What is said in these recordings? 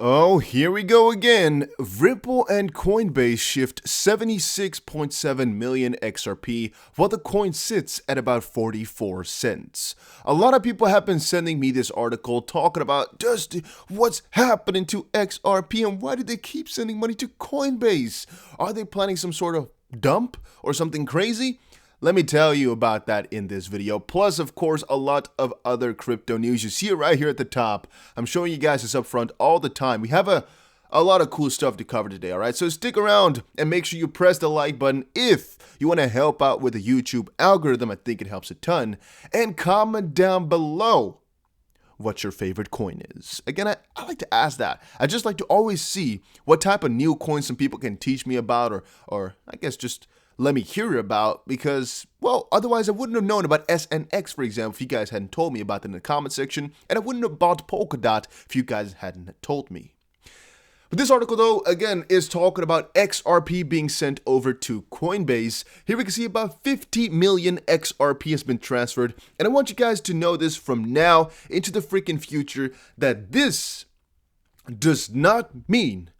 Oh, here we go again. Ripple and Coinbase shift 76.7 million XRP while the coin sits at about 44 cents. A lot of people have been sending me this article talking about, Dusty, what's happening to XRP and why do they keep sending money to Coinbase? Are they planning some sort of dump or something crazy? Let me tell you about that in this video. Plus, of course, a lot of other crypto news. You see it right here at the top. I'm showing you guys this up front all the time. We have a lot of cool stuff to cover today, all right? So stick around and make sure you press the like button if you want to help out with the YouTube algorithm. I think it helps a ton. And comment down below what your favorite coin is. Again, I like to ask that. I just like to always see what type of new coins some people can teach me about or I guess just let me hear about, because, well, otherwise I wouldn't have known about SNX, for example, if you guys hadn't told me about it in the comment section, and I wouldn't have bought Polkadot if you guys hadn't told me. But this article, though, again, is talking about XRP being sent over to Coinbase. Here we can see about 50 million XRP has been transferred, and I want you guys to know this from now into the freaking future, that this does not mean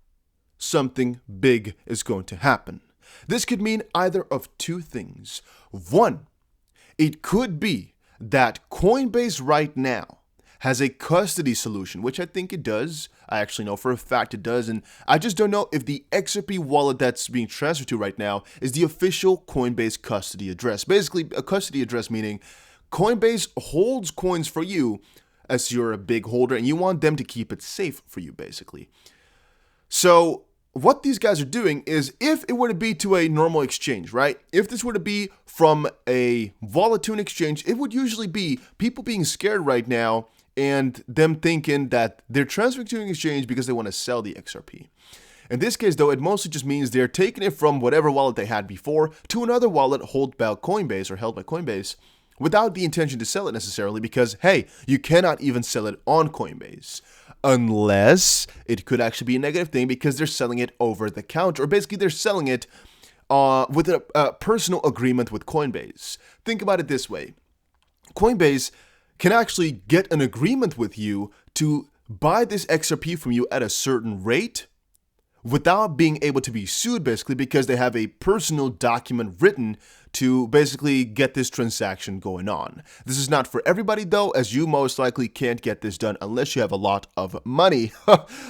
something big is going to happen. This could mean either of two things. One, it could be that Coinbase right now has a custody solution, which I think it does. I actually know for a fact it does, and I just don't know if the XRP wallet that's being transferred to right now is the official Coinbase custody address. Basically, a custody address meaning Coinbase holds coins for you as you're a big holder, and you want them to keep it safe for you, basically. So what these guys are doing is, if it were to be to a normal exchange, right? If this were to be from a wallet to an exchange, it would usually be people being scared right now and them thinking that they're transferring to an exchange because they want to sell the XRP. In this case, though, it mostly just means they're taking it from whatever wallet they had before to another wallet held by Coinbase without the intention to sell it necessarily, because, hey, you cannot even sell it on Coinbase. Unless it could actually be a negative thing because they're selling it over the counter, or basically they're selling it with a personal agreement with Coinbase. Think about it this way. Coinbase can actually get an agreement with you to buy this XRP from you at a certain rate without being able to be sued, basically, because they have a personal document written to basically get this transaction going on. This is not for everybody, though, as you most likely can't get this done unless you have a lot of money.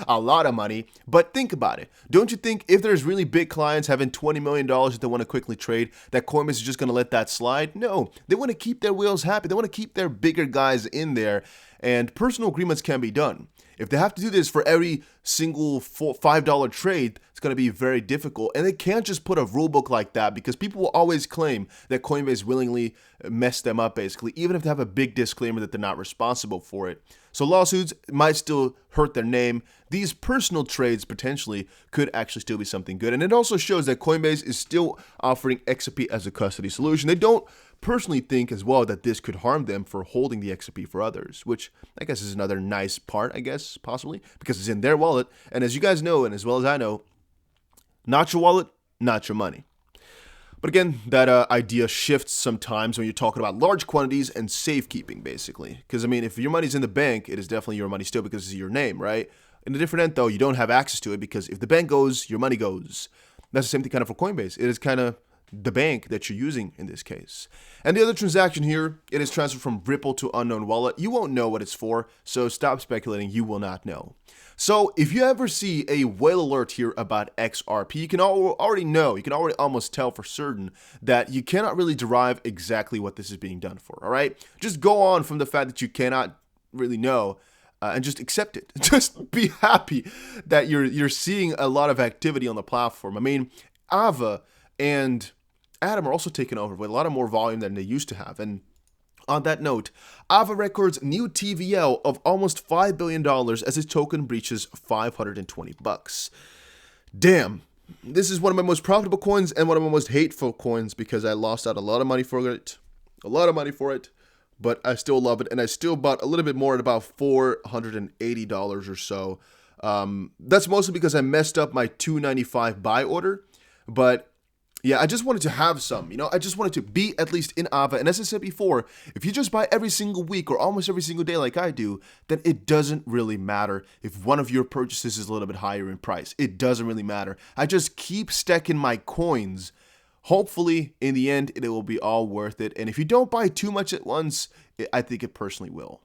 A lot of money. But think about it. Don't you think if there's really big clients having $20 million that they want to quickly trade, that Coinbase is just going to let that slide? No. They want to keep their whales happy. They want to keep their bigger guys in there, and personal agreements can be done. If they have to do this for every single $5 trade, it's going to be very difficult. And they can't just put a rule book like that, because people will always claim that Coinbase willingly messed them up, basically, even if they have a big disclaimer that they're not responsible for it. So lawsuits might still hurt their name. These personal trades potentially could actually still be something good. And it also shows that Coinbase is still offering XRP as a custody solution. They don't personally think as well that this could harm them for holding the XRP for others, which I guess is another nice part, I guess, possibly, because it's in their wallet. And as you guys know, and as well as I know, not your wallet, not your money. But again, that idea shifts sometimes when you're talking about large quantities and safekeeping, basically. Because, I mean, if your money's in the bank, it is definitely your money still because it's your name, right? In a different end, though, you don't have access to it because if the bank goes, your money goes. That's the same thing kind of for Coinbase. It is kind of the bank that you're using in this case. And the other transaction here, it is transferred from Ripple to unknown wallet. You won't know what it's for, so stop speculating. You will not know. So if you ever see a whale alert here about XRP, you can already know, you can already almost tell for certain that you cannot really derive exactly what this is being done for, all right? Just go on from the fact that you cannot really know and just accept it. Just be happy that you're seeing a lot of activity on the platform. I mean, Aave and Atom are also taking over with a lot of more volume than they used to have. And on that note, Aave records new TVL of almost $5 billion as its token breaches 520 bucks. Damn, this is one of my most profitable coins and one of my most hateful coins because I lost out a lot of money for it. But I still love it, and I still bought a little bit more at about $480 or so. That's mostly because I messed up my $295 buy order, but Yeah, I just wanted to have some, I just wanted to be at least in Aave. And as I said before, if you just buy every single week or almost every single day like I do, then it doesn't really matter if one of your purchases is a little bit higher in price. It doesn't really matter. I just keep stacking my coins. Hopefully, in the end, it will be all worth it. And if you don't buy too much at once, I think it personally will.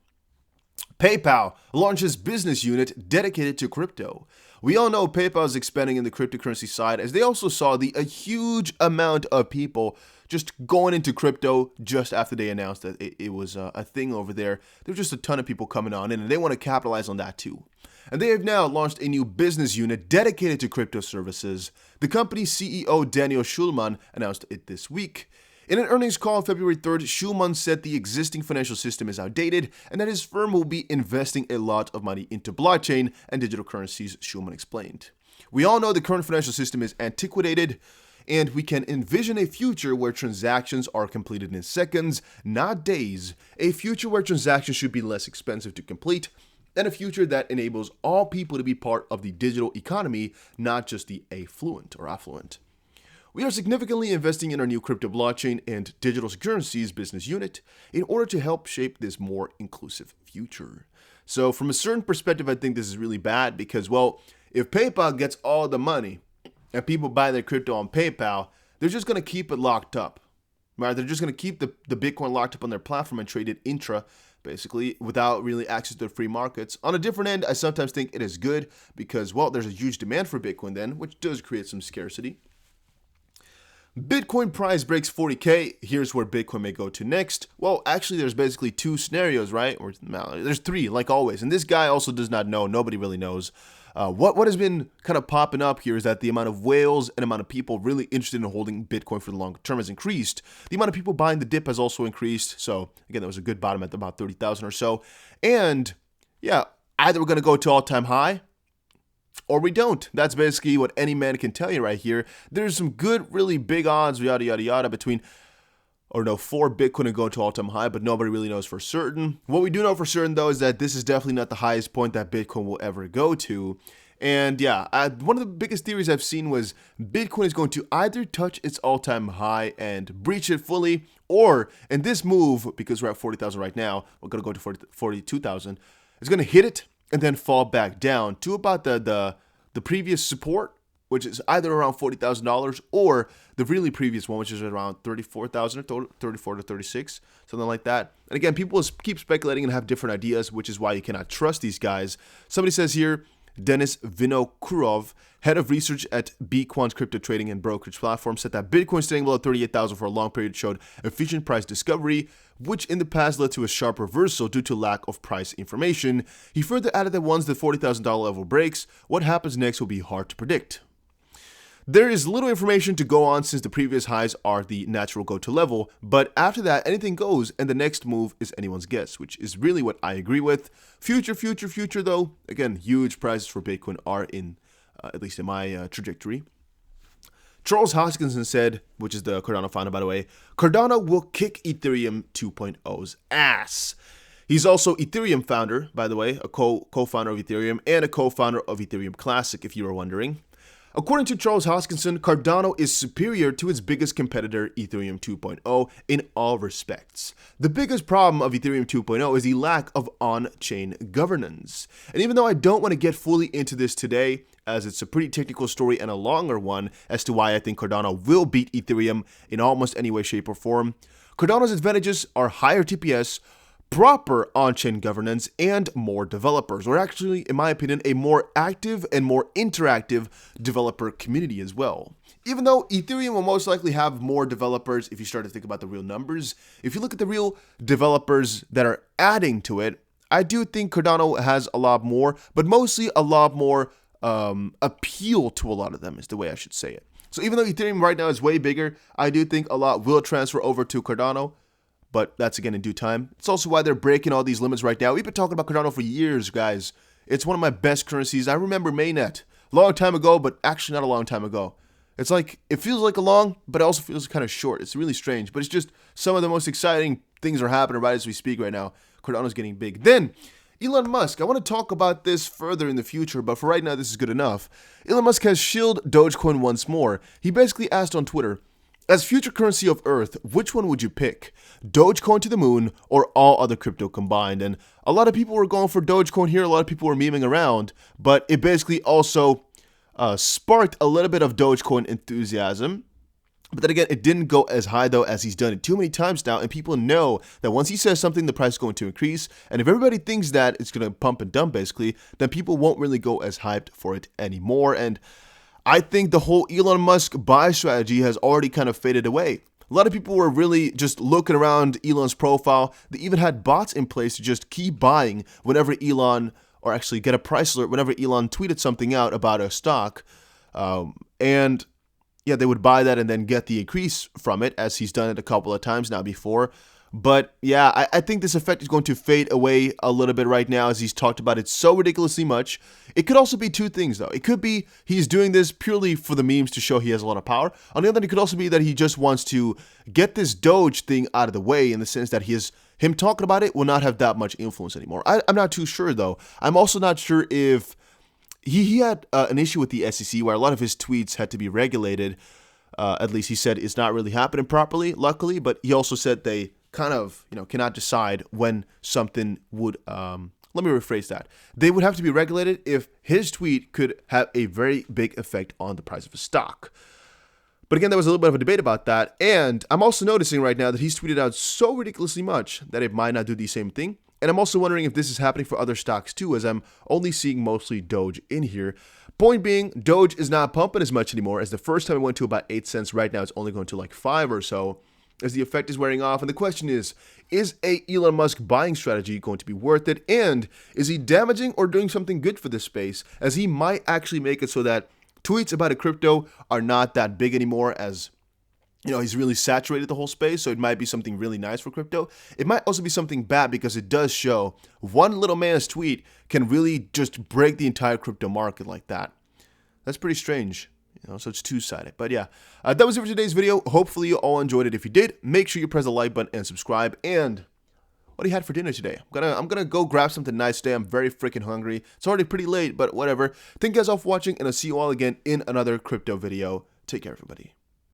PayPal launches business unit dedicated to crypto. We all know PayPal is expanding in the cryptocurrency side as they also saw a huge amount of people just going into crypto just after they announced that it was a thing over there. There's just a ton of people coming on in and they want to capitalize on that too. And they have now launched a new business unit dedicated to crypto services. The company's CEO Daniel Schulman announced it this week. In an earnings call on February 3rd, Schulman said the existing financial system is outdated and that his firm will be investing a lot of money into blockchain and digital currencies, Schulman explained. We all know the current financial system is antiquated, and we can envision a future where transactions are completed in seconds, not days, a future where transactions should be less expensive to complete, and a future that enables all people to be part of the digital economy, not just the affluent. We are significantly investing in our new crypto blockchain and digital currencies business unit in order to help shape this more inclusive future. So from a certain perspective, I think this is really bad because, well, if PayPal gets all the money and people buy their crypto on PayPal, they're just going to keep it locked up, right? They're just going to keep the Bitcoin locked up on their platform and trade it intra, basically, without really access to the free markets. On a different end, I sometimes think it is good because, well, there's a huge demand for Bitcoin then, which does create some scarcity. Bitcoin price breaks 40K. Here's where Bitcoin may go to next. Well, actually, there's basically two scenarios, right? Or no, there's three, like always. And this guy also does not know. Nobody really knows. What has been kind of popping up here is that the amount of whales and amount of people really interested in holding Bitcoin for the long term has increased. The amount of people buying the dip has also increased. So again, that was a good bottom at about 30,000 or so. And yeah, either we're going to go to all-time high or we don't. That's basically what any man can tell you right here. There's some good, really big odds, yada, yada, yada, for Bitcoin to go to all-time high, but nobody really knows for certain. What we do know for certain, though, is that this is definitely not the highest point that Bitcoin will ever go to. And yeah, one of the biggest theories I've seen was Bitcoin is going to either touch its all-time high and breach it fully, or in this move, because we're at 40,000 right now, we're going to go to 42,000, it's going to hit it and then fall back down to about the previous support, which is either around $40,000 or the really previous one, which is around 34,000 or 34 to 36, something like that. And again, people keep speculating and have different ideas, which is why you cannot trust these guys. Somebody says here, Denis Vinokurov, head of research at Bquant's crypto trading and brokerage platform, said that Bitcoin staying below 38,000 for a long period showed efficient price discovery, which in the past led to a sharp reversal due to lack of price information. He further added that once the $40,000 level breaks, what happens next will be hard to predict. There is little information to go on since the previous highs are the natural go-to level, but after that, anything goes, and the next move is anyone's guess, which is really what I agree with. Future, though, again, huge prices for Bitcoin are in, at least in my trajectory. Charles Hoskinson said, which is the Cardano founder, by the way, Cardano will kick Ethereum 2.0's ass. He's also Ethereum founder, by the way, a co-founder of Ethereum and a co-founder of Ethereum Classic, if you were wondering. According to Charles Hoskinson, Cardano is superior to its biggest competitor, Ethereum 2.0, in all respects. The biggest problem of Ethereum 2.0 is the lack of on-chain governance. And even though I don't want to get fully into this today, as it's a pretty technical story and a longer one as to why I think Cardano will beat Ethereum in almost any way, shape, or form, Cardano's advantages are higher TPS, proper on-chain governance, and more developers, or actually, in my opinion, a more active and more interactive developer community as well. Even though Ethereum will most likely have more developers if you start to think about the real numbers, if you look at the real developers that are adding to it, I do think Cardano has a lot more, but mostly a lot more appeal to a lot of them is the way I should say it. So even though Ethereum right now is way bigger, I do think a lot will transfer over to Cardano. But that's again in due time. It's also why they're breaking all these limits right now. We've been talking about Cardano for years, guys. It's one of my best currencies. I remember mainnet a long time ago, but actually not a long time ago. It's like, it feels like a long, but it also feels kind of short. It's really strange, but it's just some of the most exciting things are happening right as we speak right now. Cardano's getting big. Then, Elon Musk, I want to talk about this further in the future, but for right now, this is good enough. Elon Musk has shilled Dogecoin once more. He basically asked on Twitter, as future currency of Earth, which one would you pick? Dogecoin to the moon or all other crypto combined? And a lot of people were going for Dogecoin here, a lot of people were memeing around, but it basically also sparked a little bit of Dogecoin enthusiasm. But then again, it didn't go as high though, as he's done it too many times now, and people know that once he says something, the price is going to increase, and if everybody thinks that it's going to pump and dump basically, then people won't really go as hyped for it anymore. And I think the whole Elon Musk buy strategy has already kind of faded away. A lot of people were really just looking around Elon's profile. They even had bots in place to just keep buying whenever Elon, or actually get a price alert whenever Elon tweeted something out about a stock. And yeah, they would buy that and then get the increase from it, as he's done it a couple of times now before. But yeah, I think this effect is going to fade away a little bit right now, as he's talked about it so ridiculously much. It could also be two things though. It could be he's doing this purely for the memes to show he has a lot of power. On the other hand, it could also be that he just wants to get this Doge thing out of the way, in the sense that him talking about it will not have that much influence anymore. I'm not too sure though. I'm also not sure if he had an issue with the SEC where a lot of his tweets had to be regulated. At least he said it's not really happening properly, luckily, but he also said they kind of, cannot decide when something would, let me rephrase that. They would have to be regulated if his tweet could have a very big effect on the price of a stock. But again, there was a little bit of a debate about that. And I'm also noticing right now that he's tweeted out so ridiculously much that it might not do the same thing. And I'm also wondering if this is happening for other stocks too, as I'm only seeing mostly Doge in here. Point being, Doge is not pumping as much anymore, as the first time it went to about 8 cents. Right now it's only going to like 5 or so, as the effect is wearing off. And the question is a Elon Musk buying strategy going to be worth it? And is he damaging or doing something good for this space, as he might actually make it so that tweets about a crypto are not that big anymore, as he's really saturated the whole space, so it might be something really nice for crypto. It might also be something bad, because it does show one little man's tweet can really just break the entire crypto market like that. That's pretty strange, so it's two-sided. But yeah, that was it for today's video. Hopefully you all enjoyed it. If you did, make sure you press the like button and subscribe. And what do you had for dinner today? I'm gonna go grab something nice today. I'm very freaking hungry. It's already pretty late, but whatever. Thank you guys all for watching, and I'll see you all again in another crypto video. Take care, everybody.